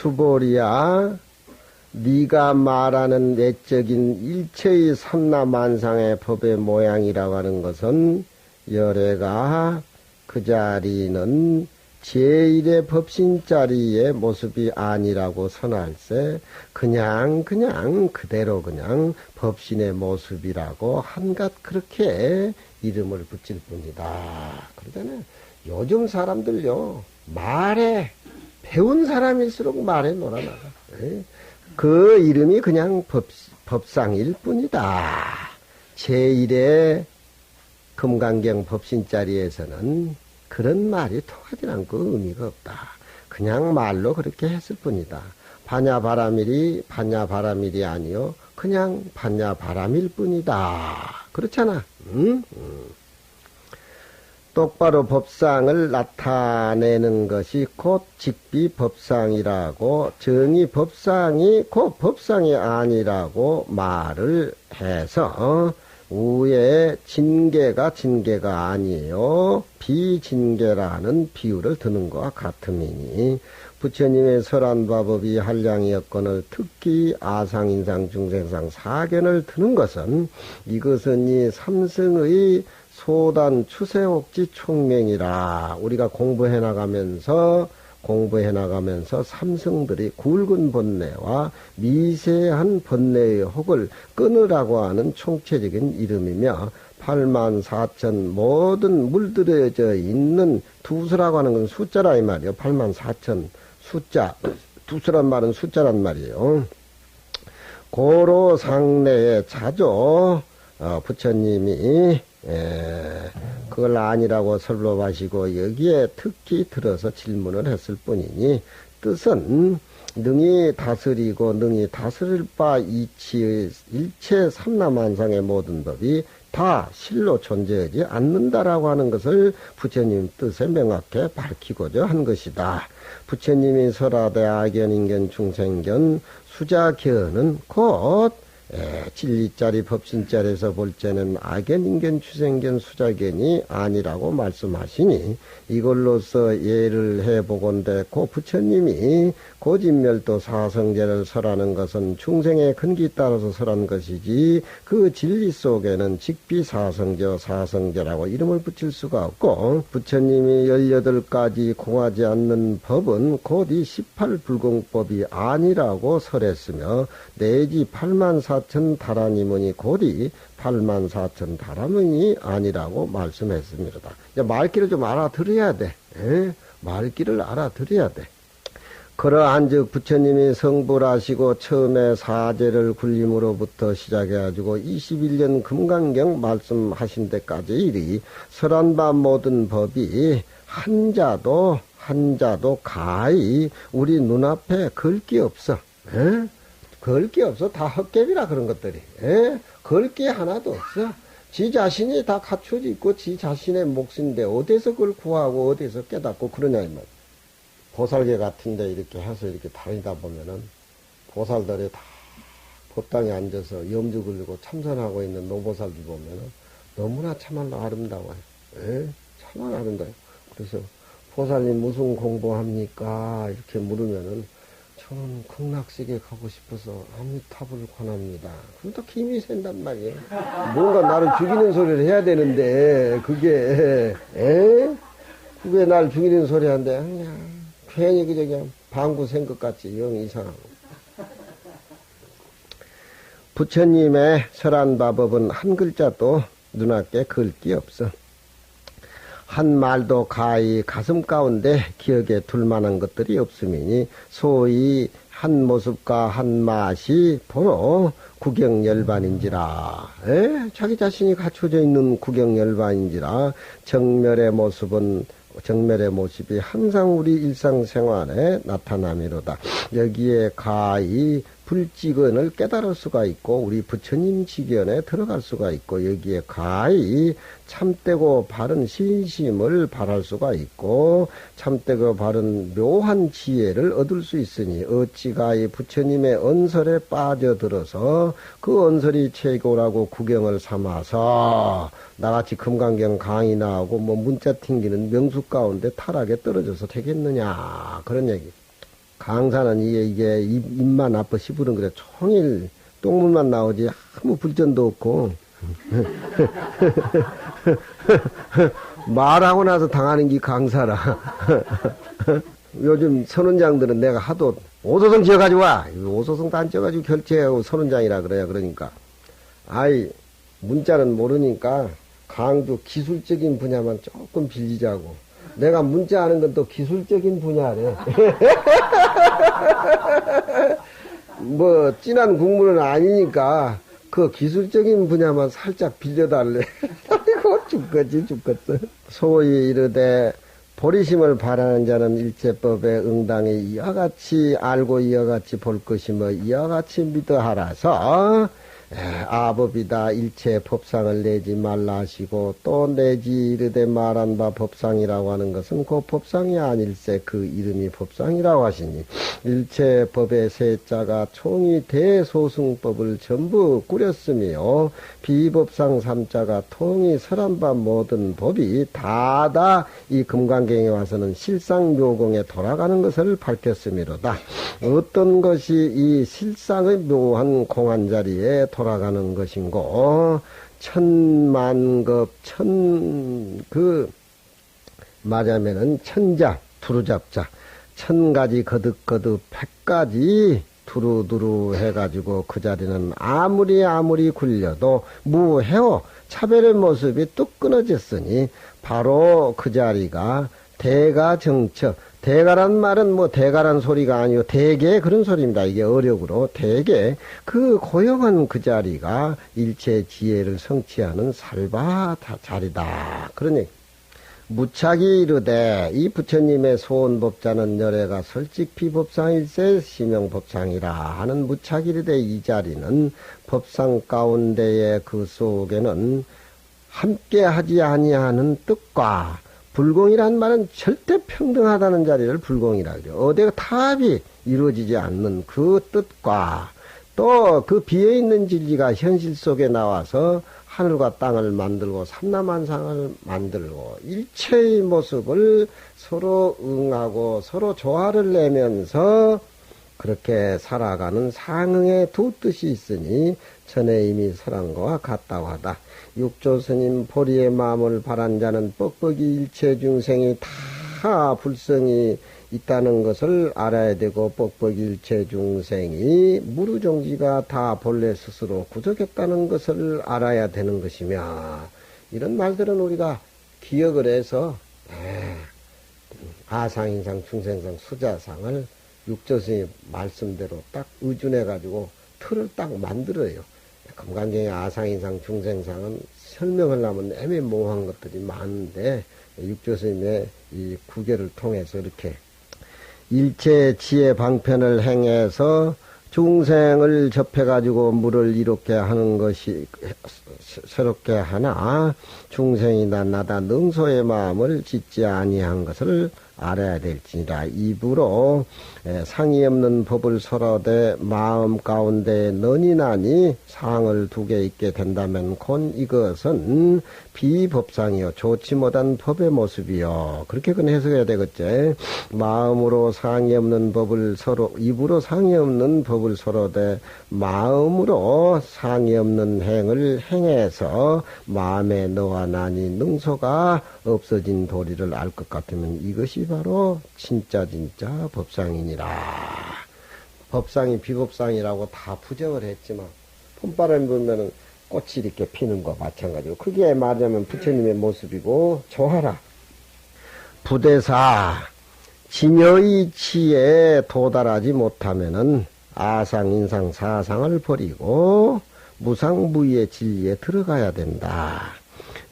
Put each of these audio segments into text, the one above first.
수보리야, 네가 말하는 외적인 일체의 삼라만상의 법의 모양이라고 하는 것은 열애가 그 자리는 제1의 법신자리의 모습이 아니라고 선할세 그냥 그대로 그냥 법신의 모습이라고 한갓 그렇게 이름을 붙일 뿐이다. 그러잖아요. 요즘 사람들요, 말에 배운 사람일수록 말에 놀아나가. 그 이름이 그냥 법상일 뿐이다. 제1의 금강경 법신자리에서는 그런 말이 통하지 않고 의미가 없다. 그냥 말로 그렇게 했을 뿐이다. 반야바라밀이 반야바라밀이 아니요 그냥 반야바라밀 뿐이다. 그렇잖아. 응? 똑바로 법상을 나타내는 것이 곧 직비법상이라고, 정의 법상이 곧 법상이 아니라고 말을 해서 우에 진계가 아니에요. 비진계라는 비유를 드는 것과 같음이니 부처님의 설한바법이 한량이었건을 특히 아상인상 중생상 사견을 드는 것은 이것은 이 삼승의 소단 추세옥지 총명이라. 우리가 공부해 나가면서 삼승들이 굵은 번뇌와 미세한 번뇌의 혹을 끊으라고 하는 총체적인 이름이며 84,000 모든 물들여져 있는 두수라고 하는 건 숫자라 이 말이에요. 84,000 숫자, 두수란 말은 숫자란 말이에요. 고로 상내에 자조 부처님이 그걸 아니라고 설법하시고 여기에 특히 들어서 질문을 했을 뿐이니 뜻은 능히 다스리고 능히 다스릴 바 이치의 일체 삼라만상의 모든 법이 다 실로 존재하지 않는다라고 하는 것을 부처님 뜻에 명확히 밝히고자 한 것이다. 부처님이 설하되 악견인견 중생견 수자견은 곧 진리짜리 법신짜리에서 볼 때는 악견인견 추생견 수자견이 아니라고 말씀하시니 이걸로서 예를 해보건대 고 부처님이 고진멸도 사성제를 설하는 것은 중생의 근기 따라서 설한 것이지 그 진리 속에는 직비사성제 사성제라고 이름을 붙일 수가 없고 부처님이 18가지 공하지 않는 법은 곧 이 18불공법이 아니라고 설했으며 내지 84,000 다라니문이 곧이 84,000 다라문이 아니라고 말씀했습니다. 이제 말귀를 좀 알아들어야 돼. 말귀를 알아들어야 돼. 그러한즉 부처님이 성불하시고 처음에 사제를 굴림으로부터 시작해가지고 21년 금강경 말씀하신 데까지 이리 설한 바 모든 법이 한자도 가히 우리 눈앞에 걸 게 없어. 걸 게 없어. 다 헛개비라 그런 것들이. 걸 게 하나도 없어. 지 자신이 다 갖춰져 있고 지 자신의 몫인데 어디서 그걸 구하고 어디서 깨닫고 그러냐 이 말. 보살계 같은데 이렇게 해서 이렇게 다니다 보면은 보살들이 다 법당에 앉아서 염주 걸리고 참선하고 있는 노보살들 보면은 너무나 참말로 아름다워요. 참말로 아름다워요. 그래서 보살님 무슨 공부합니까? 이렇게 물으면은 저는 극락세계 가고 싶어서 아미타불 권합니다. 그럼 또 힘이 센단 말이에요. 뭔가 나를 죽이는 소리를 해야 되는데 그게 날 죽이는 소리 한데 그냥 괜히 그냥 방구 생것 같이 영 이상하고. 부처님의 설한바법은 한 글자도 눈앞에 걸기 없어. 한 말도 가히 가슴 가운데 기억에 둘만한 것들이 없음이니 소위 한 모습과 한 맛이 보러 구경열반인지라. 자기 자신이 갖춰져 있는 구경열반인지라 정멸의 모습이 항상 우리 일상생활에 나타나미로다. 여기에 가히 불지근을 깨달을 수가 있고 우리 부처님 지견에 들어갈 수가 있고 여기에 가히 참되고 바른 신심을 발할 수가 있고 참되고 바른 묘한 지혜를 얻을 수 있으니 어찌 가히 부처님의 언설에 빠져들어서 그 언설이 최고라고 구경을 삼아서 나같이 금강경 강의나 하고 문자 튕기는 명수 가운데 타락에 떨어져서 되겠느냐 그런 얘기. 강사는 이게 입만 아파 시부른 그래. 종일 똥물만 나오지 아무 불전도 없고. 말하고 나서 당하는 게 강사라. 요즘 선원장들은 내가 하도 오소성 지어가지고 와. 오소성 단 지어가지고 결제하고 선원장이라 그래요. 그러니까. 아이, 문자는 모르니까 강도 기술적인 분야만 조금 빌리자고. 내가 문자 하는 건 또 기술적인 분야래. 뭐, 진한 국물은 아니니까 그 기술적인 분야만 살짝 빌려달래. 아이고, 죽겠어. 소위 이르되, 보리심을 바라는 자는 일체법에 응당히 이와 같이 알고 이와 같이 볼 것이며 이와 같이 믿어 하라서 아법이다 일체 법상을 내지 말라 하시고 또 내지 이르되 말한 바 법상이라고 하는 것은 그 법상이 아닐세 그 이름이 법상이라고 하시니 일체 법의 세자가 총이 대소승법을 전부 꾸렸으며 비법상 삼자가 통이 설한 바 모든 법이 다다 이 금강경에 와서는 실상묘공에 돌아가는 것을 밝혔음이로다. 어떤 것이 이 실상의 묘한 공한 자리에 돌아가는 것인고 천만급 말하면은 천자 두루잡자 1000가지 거듭거듭 100가지 두루두루 해가지고 그 자리는 아무리 굴려도 무해요. 차별의 모습이 뚝 끊어졌으니 바로 그 자리가 대가정처. 대가란 말은 뭐 대가란 소리가 아니고 대개 그런 소리입니다. 이게 어력으로 대개 그 고요한 그 자리가 일체 지혜를 성취하는 살바 자리다. 그러니 무착이 이르되 이 부처님의 소원법자는 열애가 설직피 법상일세 시명법상이라 하는 무착이 이르되 이 자리는 법상 가운데에 그 속에는 함께하지 아니하는 뜻과 불공이란 말은 절대 평등하다는 자리를 불공이라 그래요. 어디가 타협이 이루어지지 않는 그 뜻과 또 그 비어있는 진리가 현실 속에 나와서 하늘과 땅을 만들고 삼라만상을 만들고 일체의 모습을 서로 응하고 서로 조화를 내면서 그렇게 살아가는 상응의 두 뜻이 있으니 전에 이미 설한 것과 같다고 하다. 육조 스님 보리의 마음을 바란 자는 뻑뻑이 일체 중생이 다 불성이 있다는 것을 알아야 되고 뻑뻑이 일체 중생이 무르종지가 다 본래 스스로 구속했다는 것을 알아야 되는 것이며 이런 말들은 우리가 기억을 해서 아상인상 중생상 수자상을 육조 스님 말씀대로 딱 의존해가지고 틀을 딱 만들어요. 금강경의 아상인상 중생상은 설명하려면 애매모호한 것들이 많은데 육조 스님의 이 구계를 통해서 이렇게 일체 지혜 방편을 행해서 중생을 접해가지고 물을 이롭게 하는 것이 새롭게 하나 중생이나 나다 능소의 마음을 짓지 아니한 것을 알아야 될지니라. 입으로 상이 없는 법을 설하되 마음 가운데 너니 나니 상을 두 개 있게 된다면 곧 이것은 비법상이요 좋지 못한 법의 모습이요 그렇게 그건 해석해야 되겠지. 마음으로 상이 없는 법을 서로 입으로 상이 없는 법을 설하되 마음으로 상이 없는 행을 행해서 마음에 너와 나니 능소가 없어진 도리를 알 것 같으면 이것이 바로 진짜 법상이니라. 법상이 비법상이라고 다 부정을 했지만 봄바람이 불면은 꽃이 이렇게 피는 거 마찬가지고 그게 말하자면 부처님의 모습이고 조하라. 부대사 진여의 치에 도달하지 못하면은 아상, 인상, 사상을 버리고 무상무의의 진리에 들어가야 된다.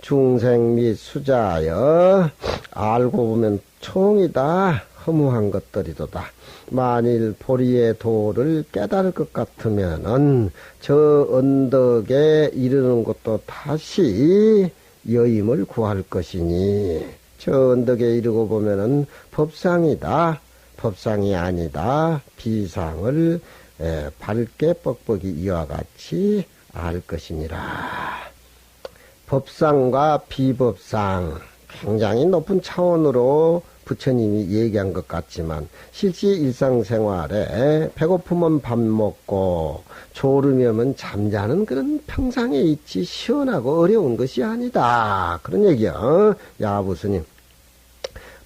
중생 및 수자여 알고 보면 총이다 허무한 것들이도다. 만일 보리의 도를 깨달을 것 같으면은 저 언덕에 이르는 것도 다시 여임을 구할 것이니 저 언덕에 이르고 보면은 법상이다. 법상이 아니다. 비상을 밝게 뻑뻑이 이와 같이 알 것이니라. 법상과 비법상 굉장히 높은 차원으로 부처님이 얘기한 것 같지만 실제 일상생활에 배고프면 밥 먹고 졸음이 오면 잠자는 그런 평상에 있지 시원하고 어려운 것이 아니다. 그런 얘기야. 야부스님.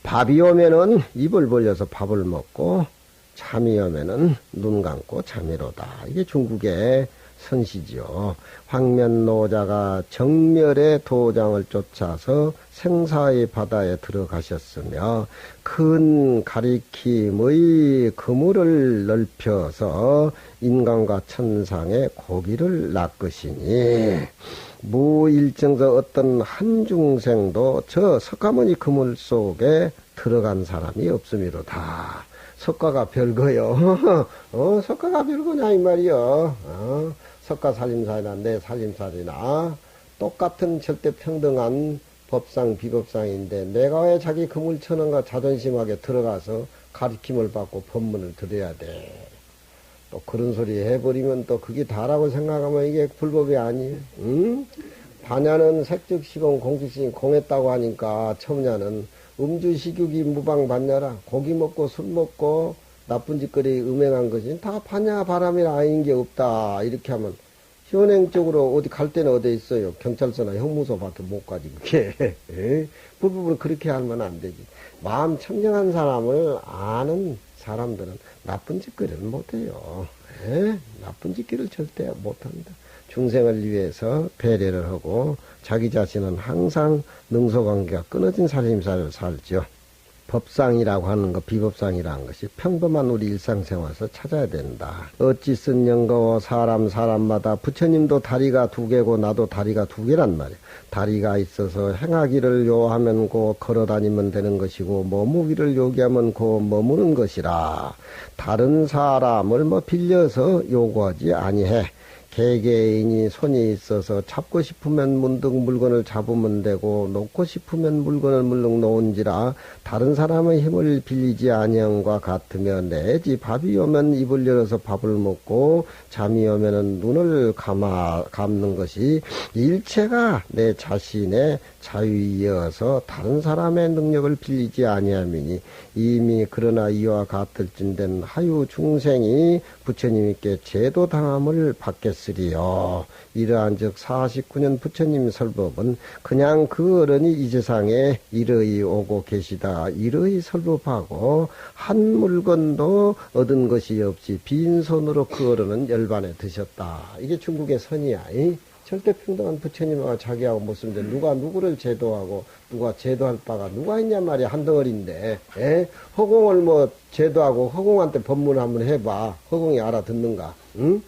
밥이 오면은 입을 벌려서 밥을 먹고 잠이 오면은 눈 감고 잠이로다. 이게 중국의 선시지요. 황면노자가 정멸의 도장을 쫓아서 생사의 바다에 들어가셨으며 큰 가리킴의 그물을 넓혀서 인간과 천상의 고기를 낚으시니 무일정서 어떤 한 중생도 저 석가모니 그물 속에 들어간 사람이 없음이로다. 석가가 별거요. 석가가 별거냐 이 말이요. 석가 살림살이나 내 살림살이나 똑같은 절대 평등한 법상 비법상인데 내가 왜 자기 그물 천원과 자존심하게 들어가서 가르침을 받고 법문을 들어야 돼. 또 그런 소리 해버리면 또 그게 다라고 생각하면 이게 불법이 아니에요. 응? 반야는 색즉시공 공즉시 공했다고 하니까 첨냐는 음주식육이 무방반야라. 고기 먹고 술 먹고 나쁜 짓거리 음행한 것이 다 반야 바람이라 아닌 게 없다. 이렇게 하면 현행적으로 어디 갈 때는 어디 있어요. 경찰서나 형무소밖에 못 가지 그게. 불법을 그렇게 하면 안 되지. 마음 청정한 사람을 아는 사람들은 나쁜 짓거리를 못해요. 나쁜 짓거리를 절대 못합니다. 중생을 위해서 배려를 하고 자기 자신은 항상 능소관계가 끊어진 살림살이를 살죠. 법상이라고 하는 것, 비법상이라는 것이 평범한 우리 일상생활에서 찾아야 된다. 어찌 쓴 영거워 사람마다 부처님도 다리가 두 개고 나도 다리가 두 개란 말이야. 다리가 있어서 행하기를 요하면 고 걸어다니면 되는 것이고 머무기를 요기하면 고 머무는 것이라. 다른 사람을 빌려서 요구하지 아니해. 개개인이 손이 있어서 잡고 싶으면 문득 물건을 잡으면 되고 놓고 싶으면 물건을 물렁 놓은지라 다른 사람의 힘을 빌리지 아니함과 같으며 내지 밥이 오면 입을 열어서 밥을 먹고 잠이 오면은 눈을 감는 것이 일체가 내 자신의 자유이어서 다른 사람의 능력을 빌리지 아니함이니 이미 그러나 이와 같을진된 하유 중생이 부처님께 제도당함을 받겠으리요. 이러한 즉 49년 부처님 설법은 그냥 그 어른이 이 세상에 이러히 오고 계시다. 이러히 설법하고 한 물건도 얻은 것이 없이 빈손으로 그 어른은 열반에 드셨다. 이게 중국의 선이야. 절대 평등한 부처님하고 자기하고 무슨데 누가 누구를 제도하고 누가 제도할 바가 누가 있냐 말이야. 한 덩어리인데 허공을 제도하고 허공한테 법문을 한번 해봐. 허공이 알아듣는가? 응?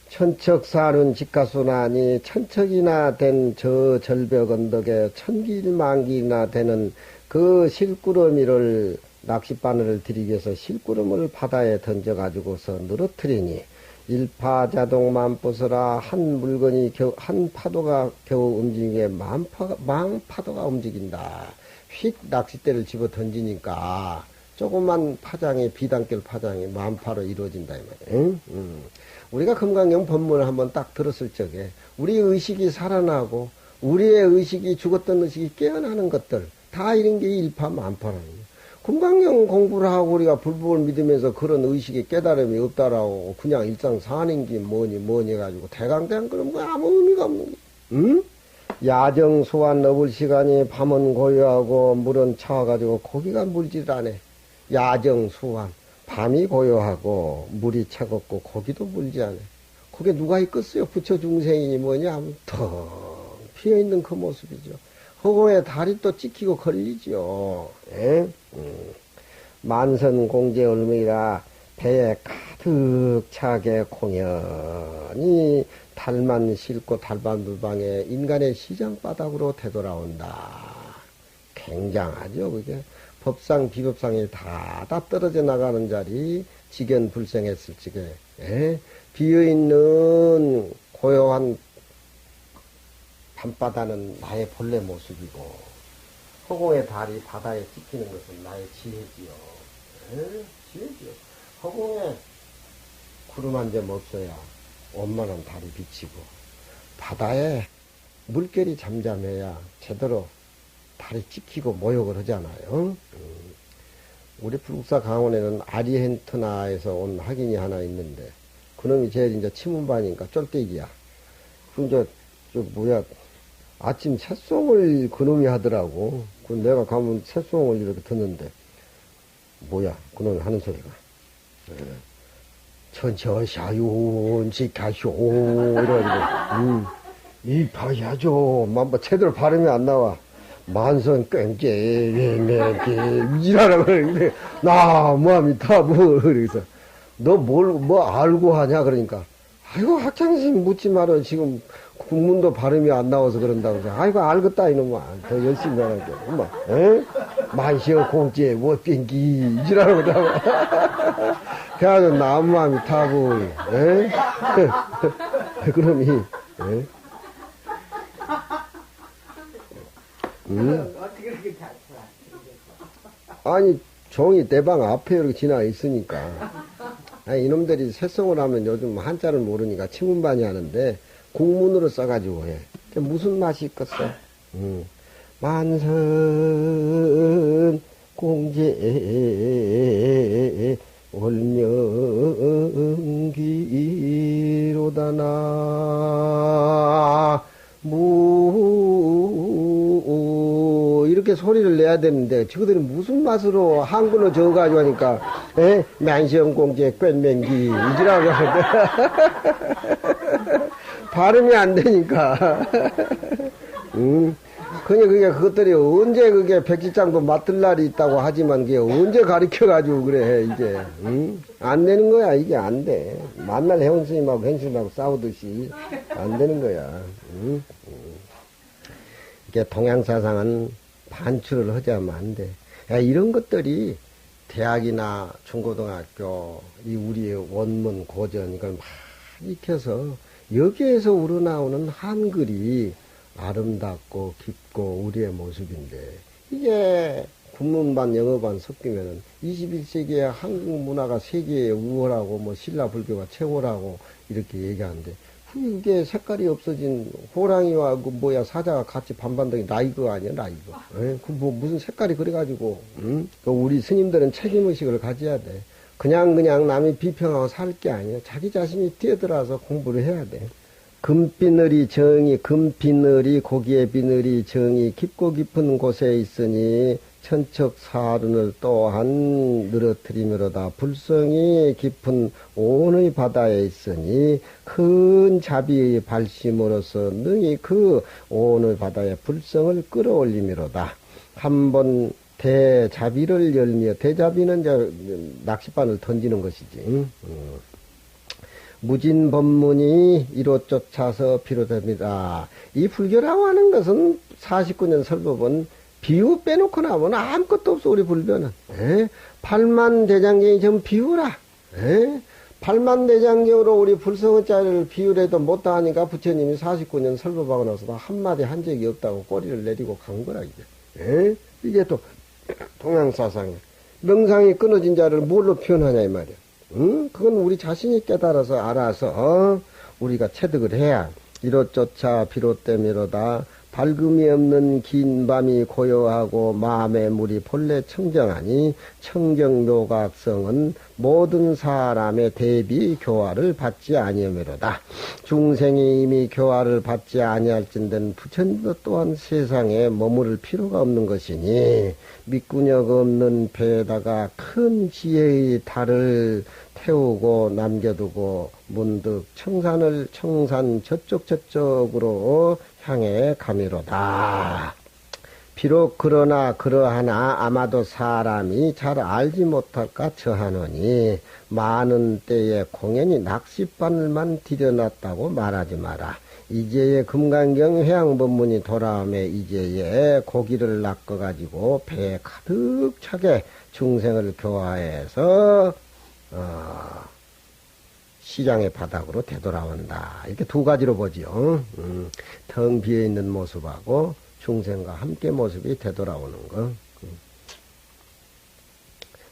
천척사는 직가수나니 천척이나 된 저 절벽 언덕에 천길만길이나 되는 그 실구러미를 낚싯바늘을 들이기 위해서 실구름을 바다에 던져가지고서 늘어뜨리니 일파자동만부서라. 한 물건이 한 파도가 겨우 움직이게 만파도가 움직인다. 휙 낚싯대를 집어 던지니까 조그만 파장이 비단결 파장이 만파로 이루어진다 이 말이야. 우리가 금강경 법문을 한번 딱 들었을 적에 우리 의식이 살아나고 우리의 의식이 죽었던 의식이 깨어나는 것들 다 이런 게 일파만파라는 거예요. 금강경 공부를 하고 우리가 불법을 믿으면서 그런 의식의 깨달음이 없다라고 그냥 일상 사는 게 뭐니 해가지고 대강대강 그런 거 아무 의미가 없는 게. 응? 야정 소환 넣을 시간이 밤은 고요하고 물은 차와가지고 고기가 물질 않네. 야정 소환 밤이 고요하고 물이 차갑고 고기도 물지 않네. 그게 누가 있겠어요? 부처 중생이니 뭐냐 하면 텅 비어있는 그 모습이죠. 허공에 달이 또 찍히고 걸리죠. 만선 공제 얼음이라 배에 가득 차게 공연히 달만 싣고 달반불방에 인간의 시장바닥으로 되돌아온다. 굉장하죠. 그게 법상 비법상에 다 떨어져 나가는 자리 직연불생했을 적에 비어있는 고요한 밤바다는 나의 본래 모습이고 허공의 달이 바다에 찍히는 것은 나의 지혜지요. 지혜지요. 허공에 구름 한 점 없어야 원만한 달이 비치고 바다에 물결이 잠잠해야 제대로 다리 찍히고 모욕을 하잖아요. 우리 불국사 강원에는 아리헨티나에서 온 학인이 하나 있는데, 그놈이 제일 이제 치문반이니까 쫄대기야. 아침 새송을 그놈이 하더라고. 내가 가면 새송을 이렇게 듣는데, 그놈이 하는 소리가. 천천샤윤 가쇼 이래가지고 이 봐야죠. 제대로 발음이 안 나와. 만선 꽹제 이라라고 그러는데 나무아미타부 그래서 너 뭐 알고 하냐 그러니까 아이고 학창선생님 묻지 말어 지금 국문도 발음이 안 나와서 그런다고 그래서 아이고 알겠다 이놈아 더 열심히 하라게 엄마 에? 만시어 공제 뭐 땡기 이라고 그러다가 그래가지고 나무아미타부 에? 그놈이 에? 어떻게 그렇게 잘 아니 종이 내 방 앞에 이렇게 지나 있으니까 아니, 이놈들이 새송을 하면 요즘 한자를 모르니까 치문반이 하는데 국문으로 써가지고 해. 무슨 맛이 있겠어? 만선 공제 월명기로다나 이렇게 소리를 내야 되는데 저들이 무슨 맛으로 한글로 적어가지고 하니까 만시영공제 꿰맹기 이지라고 하는데 발음이 안 되니까 그것들이 언제 백지장도 맡을 날이 있다고 하지만 그게 언제 가르쳐가지고 그래 이제 안 되는 거야. 이게 안 돼. 만날 해원 스님하고 행스님하고 싸우듯이 안 되는 거야. 이게 동양사상은 반출을 하자면 안 돼. 야, 이런 것들이 대학이나 중고등학교, 이 우리의 원문, 고전, 이걸 막 익혀서 여기에서 우러나오는 한글이 아름답고 깊고 우리의 모습인데, 이게 국문반, 영어반 섞이면은 21세기의 한국 문화가 세계에 우월하고 신라 불교가 최고라고 이렇게 얘기하는데, 그게 색깔이 없어진 호랑이와 사자가 같이 반반덩이 라이거 아니야, 라이거. 무슨 색깔이 그래가지고, 우리 스님들은 책임의식을 가져야 돼. 그냥 남이 비평하고 살 게 아니야. 자기 자신이 뛰어들어서 공부를 해야 돼. 금비늘이 정이, 금비늘이 고기의 비늘이 정이 깊고 깊은 곳에 있으니 천척사륜을 또한 늘어뜨리므로다. 불성이 깊은 온의 바다에 있으니 큰 자비의 발심으로서 능히 그 온의 바다의 불성을 끌어올리미로다. 한번 대자비를 열며, 대자비는 이제 낚싯바늘 던지는 것이지. 무진법문이 이로 쫓아서 비롯됩니다. 이 불교라고 하는 것은 49년 설법은 비유 빼놓고 나면 아무것도 없어, 우리 불교는. 팔만대장경이 좀 비유라. 팔만대장경으로 우리 불성의자리를 비유해도 못하니까 부처님이 49년 설법하고 나서도 한마디 한 적이 없다고 꼬리를 내리고 간 거라, 이게. 이게 또 동양사상이야. 명상이 끊어진 자를 뭘로 표현하냐, 이 말이야. 그건 우리 자신이 깨달아서 알아서 우리가 체득을 해야. 이로 쫓아 비롯되미로다. 밝음이 없는 긴 밤이 고요하고 마음의 물이 본래 청정하니 청정묘각성은 모든 사람의 대비 교화를 받지 아니하미로다. 중생이 이미 교화를 받지 아니할진된 부처님도 또한 세상에 머무를 필요가 없는 것이니 밑구녕 없는 배에다가 큰 지혜의 달을 태우고 남겨두고 문득 청산 저쪽으로 향해 가미로다. 비록 그러하나 아마도 사람이 잘 알지 못할까 처하노니 많은 때에 공연히 낚싯바늘만 들여놨다고 말하지 마라. 이제의 금강경 해양법문이 돌아오매 이제의 고기를 낚아가지고 배에 가득 차게 중생을 교화해서 시장의 바닥으로 되돌아온다. 이렇게 두 가지로 보지요. 텅 비어있는 모습하고 중생과 함께 모습이 되돌아오는 거.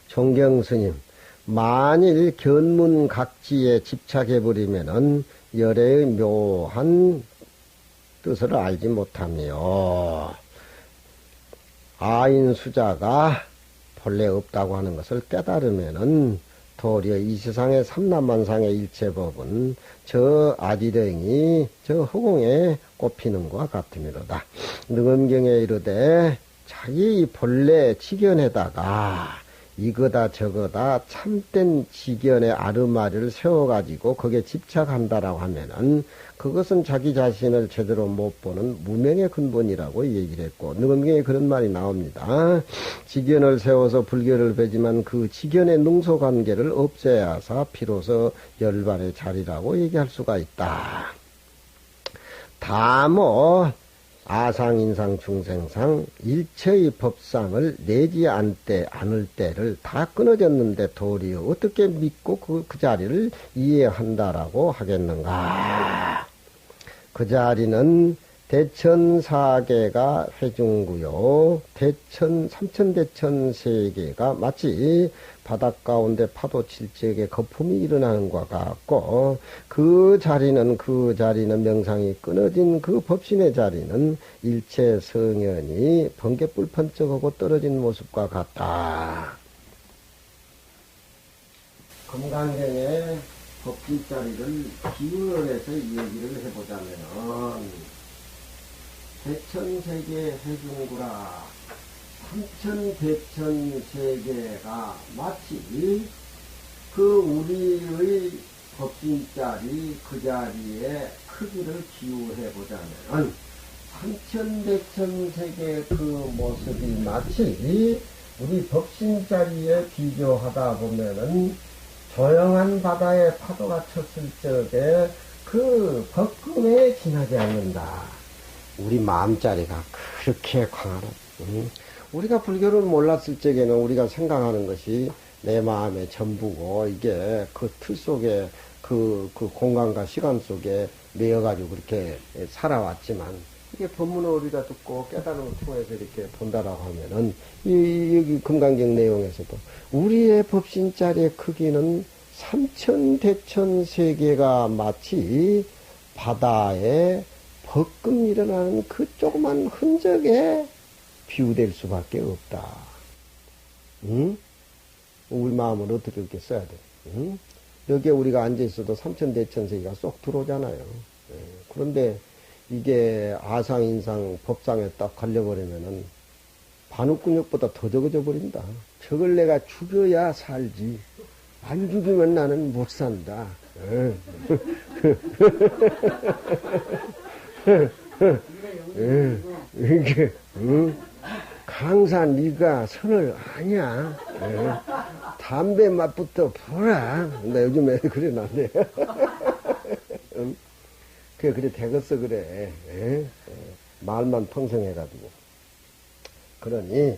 종경스님, 만일 견문각지에 집착해버리면은 열애의 묘한 뜻을 알지 못하며 아인 수자가 본래 없다고 하는 것을 깨달으면은 도리어 이 세상의 삼남만상의 일체법은 저 아지령이 저 허공에 꼽히는 것과 같으미로다. 능엄경에 이르되 자기 본래 지견에다가 이거다 저거다 참된 지견의 아르마리를 세워가지고 거기에 집착한다라고 하면은 그것은 자기 자신을 제대로 못 보는 무명의 근본이라고 얘기를 했고, 능엄경에 그런 말이 나옵니다. 지견을 세워서 불교를 배지만 그 지견의 능소관계를 없애야 하사 비로소 열반의 자리라고 얘기할 수가 있다. 다모 아상인상 중생상 일체의 법상을 내지 않을 때를 다 끊어졌는데 도리어 어떻게 믿고 그 자리를 이해한다라고 하겠는가. 그 자리는 대천사계가 회중구요. 삼천대천 세계가 마치 바닷 가운데 파도 칠 적에 거품이 일어나는 것과 같고, 그 자리는 명상이 끊어진 그 법신의 자리는 일체 성현이 번개불 번쩍하고 떨어진 모습과 같다. 금강경의 법신 자리를 기울여서 얘기를 해보자면은, 대천세계 회중구라 삼천대천세계가 마치 그 우리의 법신자리 그 자리에 크기를 비유해보자면 삼천대천세계 그 모습이 마치 우리 법신자리에 비교하다 보면은 조용한 바다에 파도가 쳤을 적에 그 벅금에 지나지 않는다. 우리 마음자리가 그렇게 강하다. 우리가 불교를 몰랐을 적에는 우리가 생각하는 것이 내 마음의 전부고, 이게 그 틀 속에 그 공간과 시간 속에 매여가지고 그렇게 살아왔지만, 이게 법문을 우리가 듣고 깨달음을 통해서 이렇게 본다라고 하면은, 여기 금강경 내용에서도 우리의 법신자리의 크기는 삼천대천 세계가 마치 바다에 벅금 일어나는 그 조그만 흔적에 비유될 수밖에 없다. 응? 우리 마음을 어떻게 이렇게 써야 돼? 응? 여기에 우리가 앉아있어도 삼천대천세계가 쏙 들어오잖아요. 예. 그런데 이게 아상인상 법상에 딱 걸려버리면은 반우근육보다 더 적어져 버린다. 저걸 내가 죽여야 살지. 안 죽이면 나는 못 산다. 이게, 강산 네가 선을 아냐? 담배 맛부터 보라. 나 요즘에 그래 나네. 그래 되겠어 그래. 말만 평생해가지고. 그러니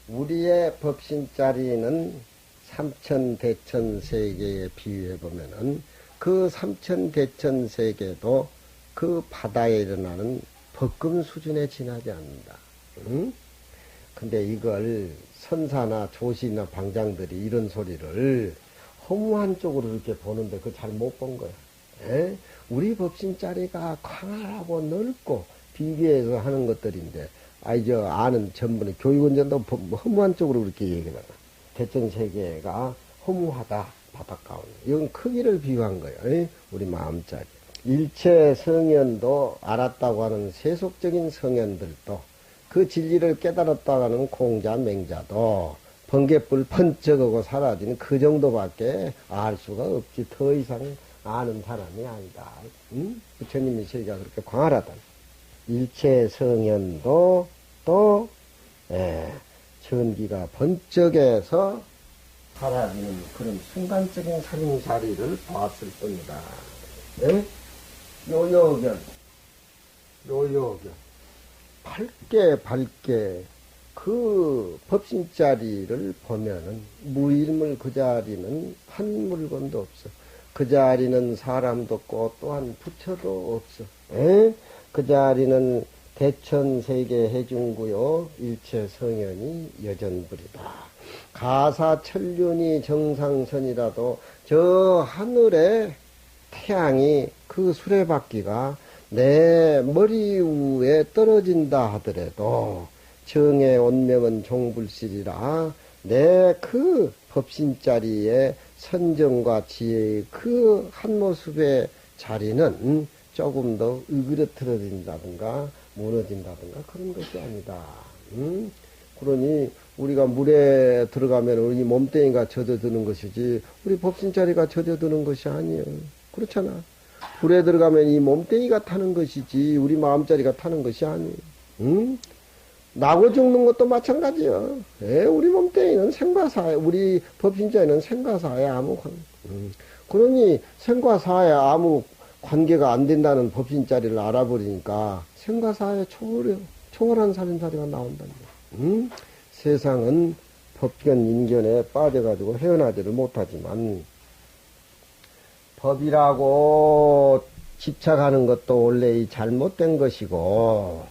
우리의 법신자리는 삼천대천세계에 비유해보면은 그 삼천대천세계도 그 바다에 일어나는 벅금 수준에 지나지 않는다. 응? 근데 이걸 선사나 조시나 방장들이 이런 소리를 허무한 쪽으로 이렇게 보는데 그걸 잘 못 본 거야. 에? 우리 법신자리가 광활하고 넓고 비교해서 하는 것들인데, 아는 전부는 교육원전도 허무한 쪽으로 그렇게 얘기하잖아. 대천세계가 허무하다, 바닷가운데. 이건 크기를 비유한 거예요. 에? 우리 마음자리. 일체 성현도 알았다고 하는 세속적인 성현들도 그 진리를 깨달았다고 하는 공자, 맹자도 번개불 번쩍하고 사라지는 그 정도밖에 알 수가 없지. 더 이상 아는 사람이 아니다. 응? 부처님이 저희가 그렇게 광활하다. 일체 성현도 또 전기가 번쩍해서 사라지는 그런 순간적인 사림자리를 보았을 뿐이다. 예? 요요견 밝게 그 법신자리를 보면은 무일물 그 자리는 한 물건도 없어. 그 자리는 사람도 없고 또한 부처도 없어. 에? 그 자리는 대천세계 해중구요 일체 성현이 여전불이다. 가사천륜이 정상선이라도 저 하늘에 태양이 그 수레바퀴가 내 머리 위에 떨어진다 하더라도 정의 온명은 종불실이라 내 그 법신자리의 선정과 지혜의 그 한 모습의 자리는 조금 더 으그러뜨려진다든가 무너진다든가 그런 것이 아니다. 그러니 우리가 물에 들어가면 우리 몸뚱이가 젖어드는 것이지 우리 법신자리가 젖어드는 것이 아니에요. 그렇잖아. 불에 들어가면 이 몸뚱이가 타는 것이지 우리 마음자리가 타는 것이 아니에요. 나고 죽는 것도 마찬가지요. 우리 몸뚱이는 생과 사에 우리 법신자에는 생과 사에 아무 그러니 생과 사에 아무 관계가 안 된다는 법신자리를 알아버리니까 생과 사에 초월한 살인사리가 나온다는 거예요. 세상은 법견 인견에 빠져가지고 헤어나지를 못하지만 법이라고 집착하는 것도 원래 이 잘못된 것이고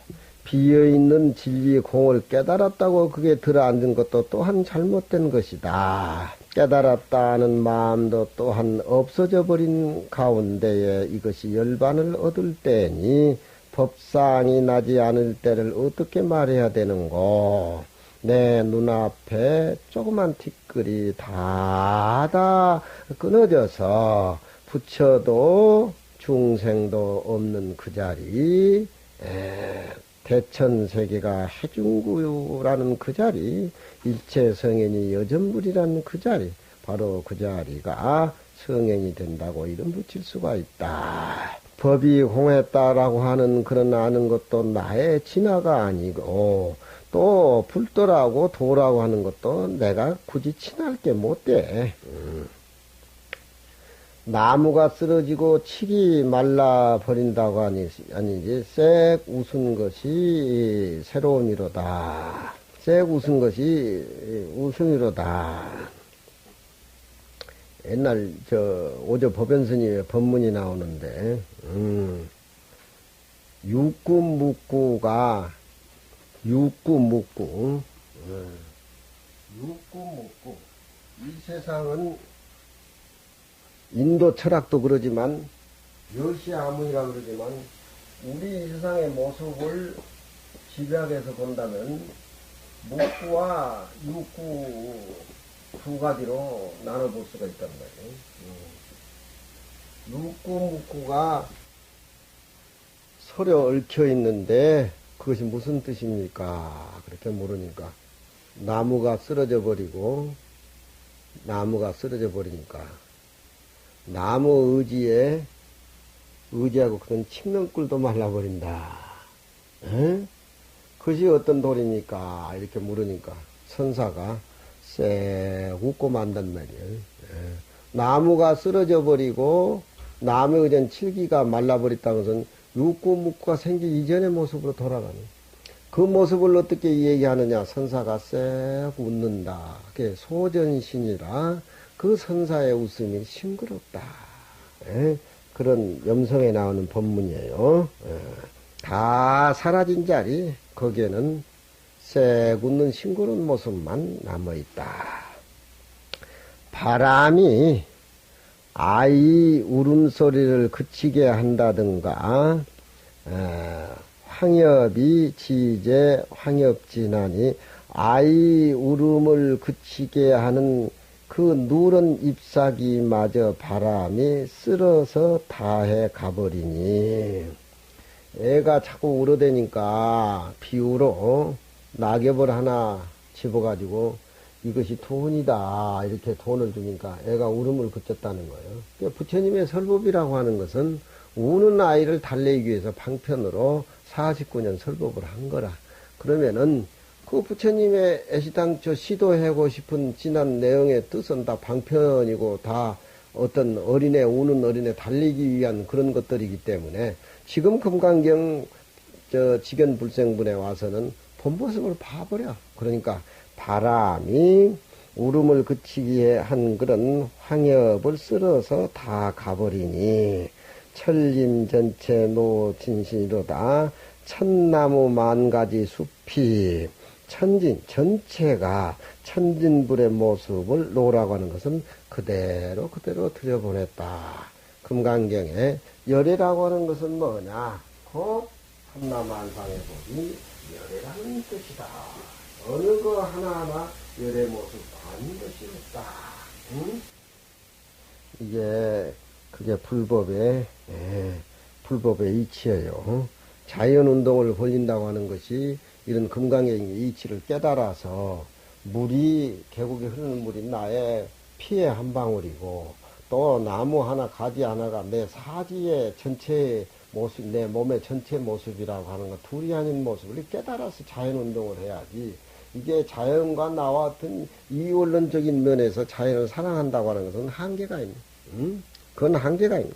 비어있는 진리의 공을 깨달았다고 그게 들어앉은 것도 또한 잘못된 것이다. 깨달았다는 마음도 또한 없어져 버린 가운데에 이것이 열반을 얻을 때니 법상이 나지 않을 때를 어떻게 말해야 되는고 내 눈앞에 조그만 티끌이 다다 끊어져서 부처도 중생도 없는 그 자리 대천세계가 해중구라는 그 자리 일체성현이 여전불이라는 그 자리 바로 그 자리가 성현이 된다고 이름 붙일 수가 있다. 법이 공했다라고 하는 그런 아는 것도 나의 진화가 아니고 또 불도라고 도라고 하는 것도 내가 굳이 친할 게 못 돼. 나무가 쓰러지고 칠이 말라버린다고 아니지 색 웃은 것이 새로움이로다. 색 웃은 것이 웃음이로다. 옛날 오조 법연스님의 법문이 나오는데 육구묵구가 육구묵구 이 세상은 인도 철학도 그러지만 여시아문이라 그러지만 우리 세상의 모습을 집약해서 본다면 묵구와 육구 두 가지로 나눠볼 수가 있단 말이에요. 육구 묵구가 서로 얽혀 있는데 그것이 무슨 뜻입니까? 그렇게 물으니까 나무가 쓰러져 버리니까 나무 의지하고 그런 칡렁꿀도 말라버린다. 그것이 어떤 도리입니까? 이렇게 물으니까 선사가 쎄 웃고 만단 말이에요. 나무가 쓰러져 버리고 나무에 의전 칠기가 말라버렸다는 것은 육구묵구가 생기기 이전의 모습으로 돌아가는 그 모습을 어떻게 얘기하느냐. 선사가 쎄 웃는다. 그게 소전신이라 그 선사의 웃음이 싱그럽다. 그런 염성에 나오는 법문이에요. 다 사라진 자리 거기에는 쎄 웃는 싱그러운 모습만 남아있다. 바람이 아이 울음소리를 그치게 한다든가 황엽이 지제 황엽지나니 아이 울음을 그치게 하는 그 누런 잎사귀마저 바람이 쓸어서 다해 가버리니 애가 자꾸 울어대니까 비유로 낙엽을 하나 집어가지고 이것이 돈이다 이렇게 돈을 주니까 애가 울음을 그쳤다는 거예요. 그러니까 부처님의 설법이라고 하는 것은 우는 아이를 달래기 위해서 방편으로 49년 설법을 한 거라. 그러면은 그 부처님의 애시당초 시도하고 싶은 진한 내용의 뜻은 다 방편이고 다 어떤 어린애 우는 어린애 달리기 위한 그런 것들이기 때문에 지금 금강경 직연불생분에 와서는 본 모습을 봐버려. 그러니까 바람이 울음을 그치게 한 그런 황엽을 쓸어서 다 가버리니 천림 전체 노진신이로다. 천나무 만가지 숲이 천진 전체가 천진불의 모습을 노라고 하는 것은 그대로 들여보냈다. 금강경에 열애라고 하는 것은 뭐냐? 그 한나만상의 법이 열애라는 뜻이다. 어느 거 하나하나 열애 모습 아닌 것이 없다. 응? 이게 그게 불법의 이치예요. 자연운동을 벌린다고 하는 것이 이런 금강경의 이치를 깨달아서 계곡에 흐르는 물이 나의 피의 한 방울이고 또 나무 하나 가지 하나가 내 사지의 전체 모습, 내 몸의 전체 모습이라고 하는 것, 둘이 아닌 모습을 깨달아서 자연운동을 해야지. 이게 자연과 나와 같은 이원론적인 면에서 자연을 사랑한다고 하는 것은 한계가 있는, 그건 한계가 있는.